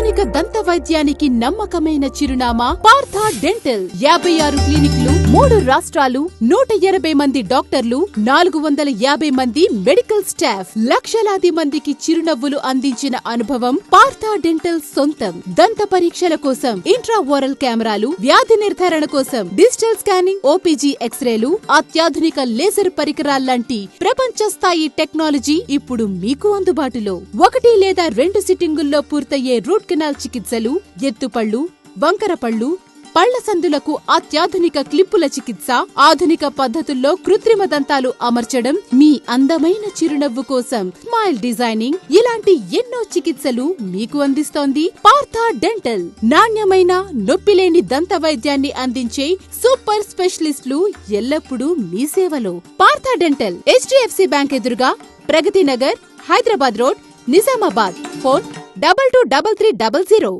ఆధునిక దంత వైద్యానికి నమ్మకమైన చిరునామా పార్థ డెంటల్. 56 క్లినిక్లు, 3 రాష్ట్రాలు, 180 మంది డాక్టర్లు, 450 మంది మెడికల్ స్టాఫ్, లక్షలాది మందికి చిరునవ్వులు అందించిన అనుభవం పార్థ డెంటల్ సొంతం. దంత పరీక్షల కోసం ఇంట్రా ఓరల్ కెమెరాలు, వ్యాధి నిర్ధారణ కోసం డిజిటల్ స్కానింగ్, ఓపీజీ ఎక్స్రేలు, అత్యాధునిక లేజర్ పరికరాల్లాంటి ప్రపంచ స్థాయి టెక్నాలజీ ఇప్పుడు మీకు అందుబాటులో. 1 లేదా 2 సిట్టింగుల్లో పూర్తయ్యే రూట్ కెనాల్ చికిత్సలు, ఎత్తుపళ్ళు, వంకరపళ్ళు, పళ్ల సందులకు అత్యాధునిక క్లిప్పుల చికిత్స, ఆధునిక పద్ధతుల్లో కృత్రిమ దంతాలు అమర్చడం, మీ అందమైన చిరునవ్వు కోసం స్మైల్ డిజైనింగ్, ఇలాంటి ఎన్నో చికిత్సలు మీకు అందిస్తోంది పార్థ డెంటల్. నాణ్యమైన, నొప్పిలేని దంత వైద్యాన్ని అందించే సూపర్ స్పెషలిస్టులు ఎల్లప్పుడూ మీ సేవలో. పార్థ డెంటల్, HDFC బ్యాంక్ ఎదురుగా, ప్రగతి నగర్, హైదరాబాద్ రోడ్, నిజామాబాద్. ఫోన్ 223300.